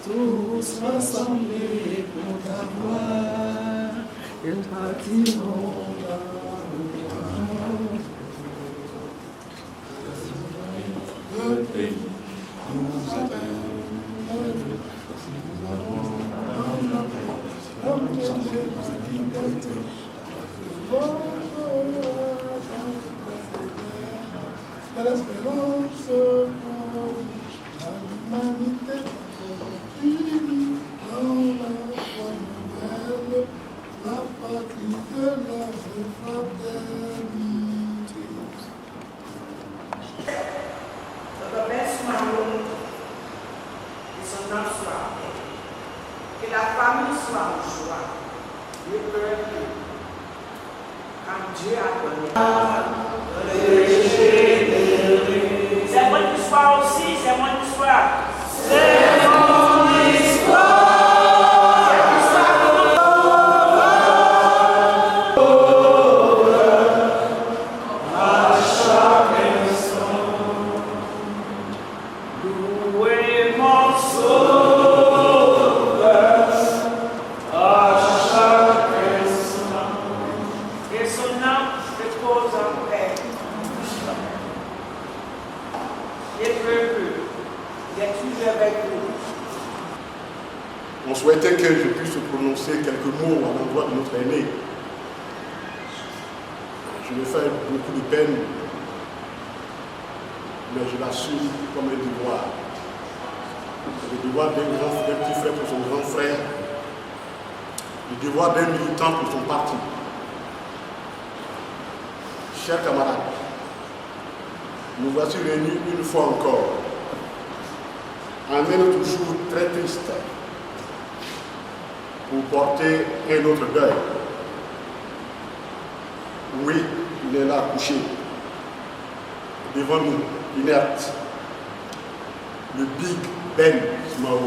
Tous rassemblés pour ta gloire, et bâtiront le pays nous attend. L'espérance pour l'humanité unie dans la foi nouvelle, la patrie de la fraternité. The best man et son nom soit. Que la famille soit en joie. Dieu peut comme Dieu a donné. C'est mon histoire aussi, c'est mon histoire. C'est mon histoire. On souhaitait que je puisse prononcer quelques mots à l'endroit de notre aîné. Je le fais avec beaucoup de peine, mais je l'assume comme un devoir. Le devoir d'un petit frère pour son grand frère, le devoir d'un militant pour son parti. Chers camarades, nous voici réunis une fois encore, en un autre jour très triste, pour porter un autre deuil. Oui, il est là, couché, devant nous, inerte, le Big Ben Smao,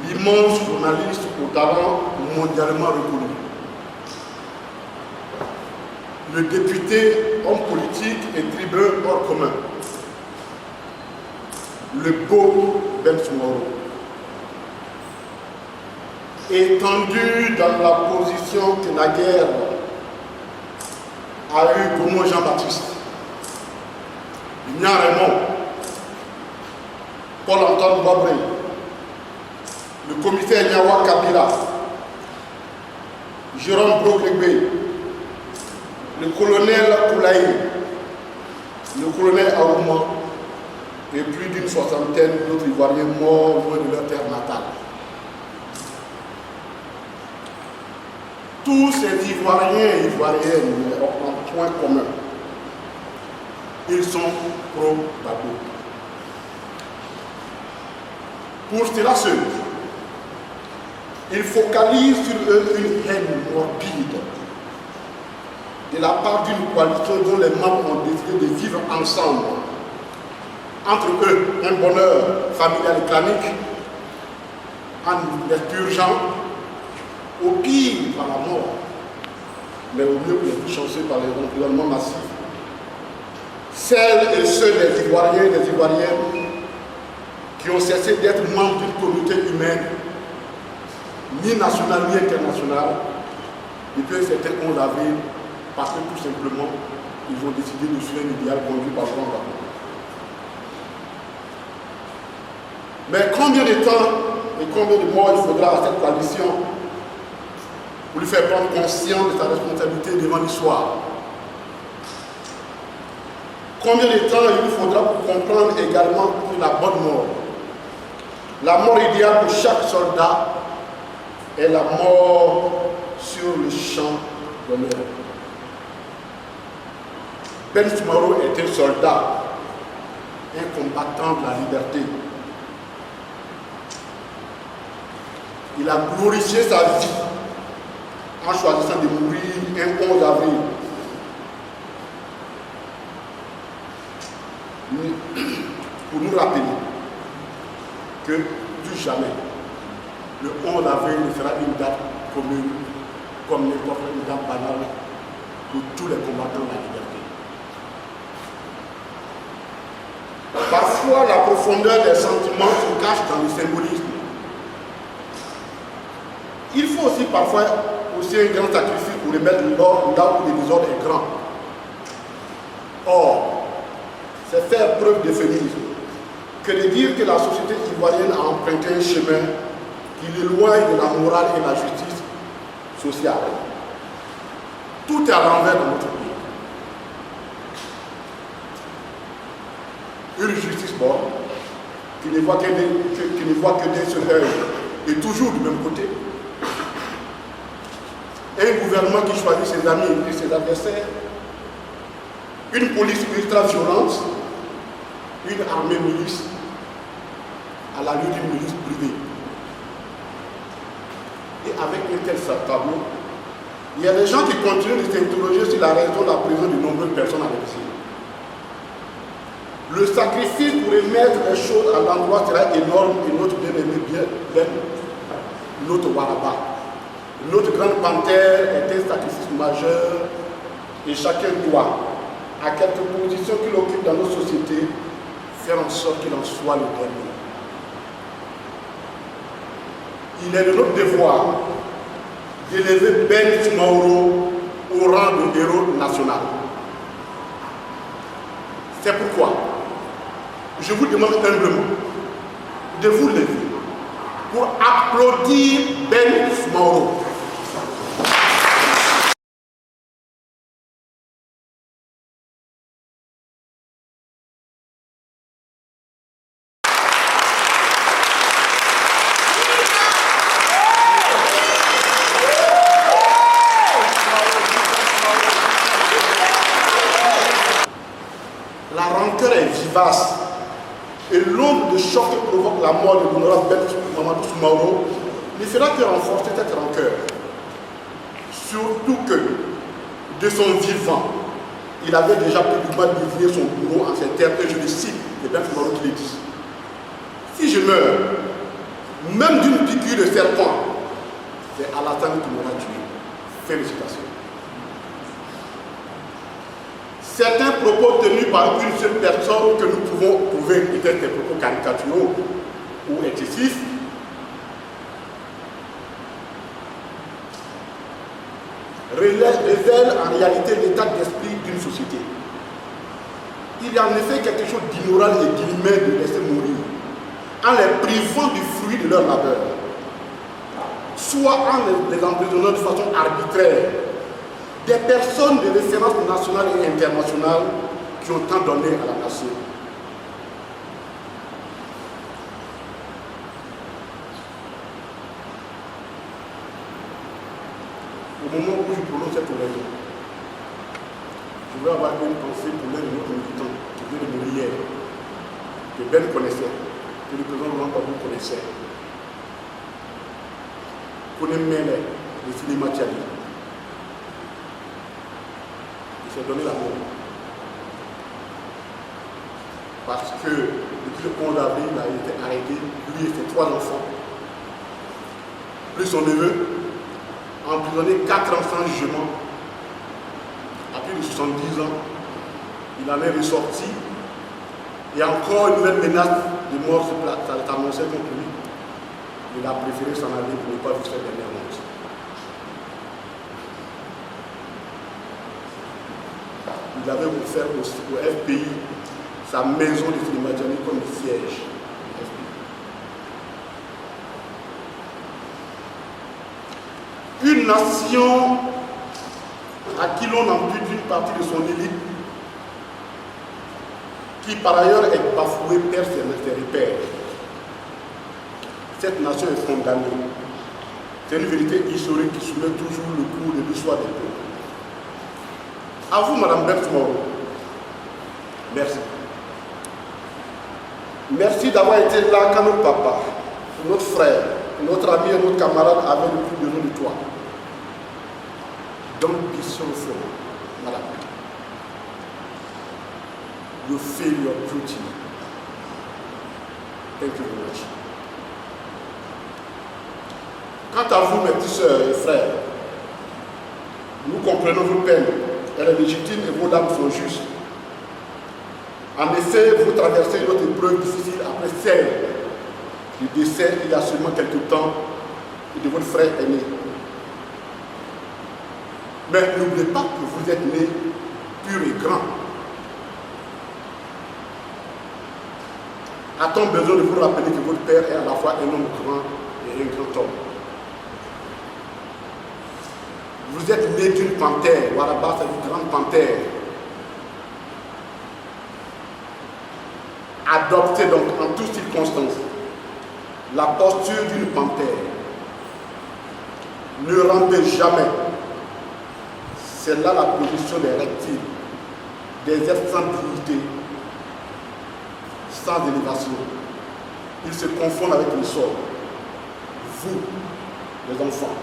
l'immense journaliste au talent mondialement reconnu, le député, homme politique et tribun hors commun, le beau Ben Smao, étendu dans la position que naguère a eu Gomo Jean-Baptiste, Ignan Raymond, Paul-Antoine Boabré, le commissaire Nyawa Kabila, Jérôme Broklegbe, le colonel Koulaï, le colonel Aouma et plus d'une soixantaine d'autres Ivoiriens morts loin de leur terre natale. tous ces Ivoiriens et Ivoiriennes ont un point commun. Ils sont pro-Gbagbo. Pour cela seul, ils focalisent sur eux une haine morbide de la part d'une coalition dont les membres ont décidé de vivre ensemble. Entre eux, un bonheur familial et clanique, en les purgeant, au pire par la mort, mais au mieux les plus chanceux par les environnements massifs. Celles et ceux des Ivoiriens et des Ivoiriennes qui ont cessé d'être membres d'une communauté humaine, ni nationale ni internationale, depuis un certain 11 avril, parce que tout simplement, ils ont décidé de suivre un idéal conduit par Laurent Gbagbo. Mais combien de temps et combien de mois il faudra à cette coalition pour lui faire prendre conscience de sa responsabilité devant l'histoire? Combien de temps il lui faudra pour comprendre également que la bonne mort, la mort idéale pour chaque soldat, est la mort sur le champ d'honneur. Ben Soumaro est un soldat, un combattant de la liberté. Il a glorifié sa vie en choisissant de mourir un 11 avril. Pour nous rappeler que plus jamais, le 11 avril sera une date commune, comme n'importe une date banale pour tous les combattants de la liberté. Parfois, la profondeur des sentiments se cache dans le symbolisme. Il faut aussi parfois aussi un grand sacrifice pour remettre l'ordre là où le désordre est grand. Or, c'est faire preuve d'euphémisme que de dire que la société ivoirienne a emprunté un chemin qui l'éloigne de la morale et de la justice sociale. Tout est à l'envers dans notre pays. Une justice bonne, qui ne voit que d'un seul œil et toujours du même côté. Un gouvernement qui choisit ses amis et ses adversaires. Une police ultra-violente, une armée milice à la lutte d'une milice privée. Et avec un tel tableau, il y a des gens qui continuent de s'interroger sur la raison de la présence de nombreuses personnes à l'exil. Le sacrifice pour remettre les choses à l'endroit sera énorme et notre bien-aimé notre Waraba, notre grande panthère est un sacrifice majeur et chacun doit, à quelque position qu'il occupe dans nos sociétés, faire en sorte qu'il en soit le dernier. Il est de notre devoir d'élever Ben Soumaro au rang de héros national. C'est pourquoi je vous demande humblement de vous lever pour applaudir Ben Soumaro. La rancœur est vivace et l'onde de choc que provoque la mort de l'honorable Ben Soumaro ne fera que renforcer cette rancœur. Surtout que, de son vivant, il avait déjà publiquement désigné son bourreau en ces termes, et je le cite, c'est Ben Soumaro qui le dit. Si je meurs, même d'une piqûre de serpent, c'est Alassane qui m'aura tué. Félicitations. Certains propos tenus par une seule personne que nous pouvons prouver étaient des propos caricaturaux ou excessifs, révèlent en réalité l'état d'esprit d'une société. Il y a en effet quelque chose d'immoral et d'inhumain de laisser mourir, en les privant du fruit de leur labeur, soit en les emprisonnant de façon arbitraire, des personnes de référence nationale et internationale qui ont tant donné à la nation. au moment où je prononce cette oreille, je veux avoir une pensée pour l'un de nos militants qui vient de mourir hier, que Ben connaissait, que le président Laurent Gbagbo connaissait. Connaît Mele, le cinéma Tchadi. Il s'est donné la mort. Parce que depuis le 11 avril, il a été arrêté, lui et ses 3 enfants, plus son neveu, emprisonné 4 ans sans jugement. À plus de 70 ans, il en est ressorti. Et encore une nouvelle menace de mort s'est annoncée contre lui. Il a préféré s'en aller pour ne pas vivre cette dernière honte. Il avait offert au FPI sa maison de cinéma comme siège. Une nation à qui l'on ampute une partie de son élite, qui par ailleurs est bafouée, perd ses repères. Cette nation est condamnée. C'est une vérité historique qui soulève toujours le cours de l'histoire des peuples. À vous, Madame Berthe-Moreau, merci. Merci d'avoir été là quand notre papa, notre frère, notre ami et notre camarade avaient le plus besoin de toi. D'ambition forte, Madame. You feel your duty. Thank you very much. Quant à vous, mes petites sœurs et frères, nous comprenons vos peines. Elle est légitime et vos dames sont justes. En effet, vous traversez une autre épreuve difficile après celle du décès il y a seulement quelques temps de votre frère aîné. Mais n'oubliez pas que vous êtes né pur et grand. A-t-on besoin de vous rappeler que votre père est à la fois un homme grand et un grand homme? Vous êtes né d'une panthère, Waraba c'est une grande panthère. Adoptez donc en toutes circonstances la posture d'une panthère. Ne rampez jamais. C'est là la position des reptiles, des êtres sans dignité, sans élévation. Ils se confondent avec le sol. Vous, les enfants,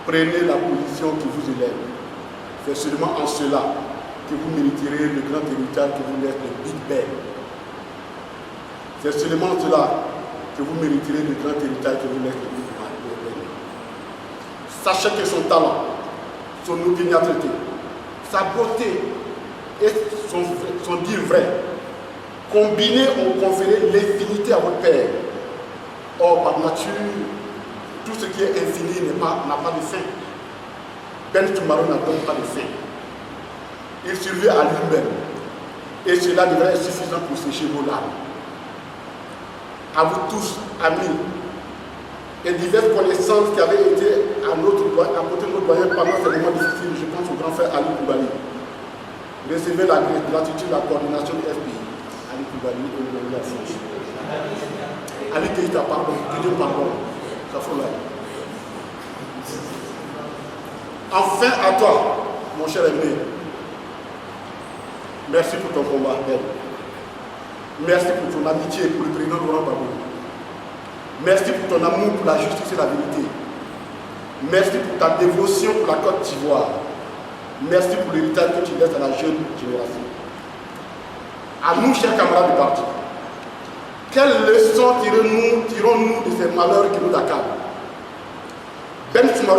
prenez la position qui vous élève. C'est seulement en cela que vous mériterez le grand héritage que vous laisse le Big Ben. C'est seulement en cela que vous mériterez le grand héritage que vous laisse le Big Ben. Sachez que son talent, son opiniâtreté, sa beauté et son dire vrai, combinés ont conféré l'infinité à votre Père. Or, par nature, tout ce qui est infini n'a pas de fin. Ben Toumarou n'a donc pas de fin. Il survit à lui-même. Et cela devrait être suffisant pour sécher vos larmes. À vous tous, amis, et diverses connaissances qui avaient été à côté de notre doyen pendant ces moments difficiles, je pense au grand frère Ali Koulibaly. Recevez la gratitude de la coordination du FPI. Ali Koulibaly et le gouvernement de la France. Ali Keïta, pardon, Dieu pardon. Enfin à toi, mon cher aîné. Merci pour ton combat, Ben. Merci pour ton amitié pour le président Laurent Gbagbo. Merci pour ton amour pour la justice et la vérité. Merci pour ta dévotion pour la Côte d'Ivoire. Merci pour l'héritage que tu laisses à la jeune génération. À nous, chers camarades du parti, quelle leçon tirons-nous de ces malheurs qui nous accablent? Ben Toumarou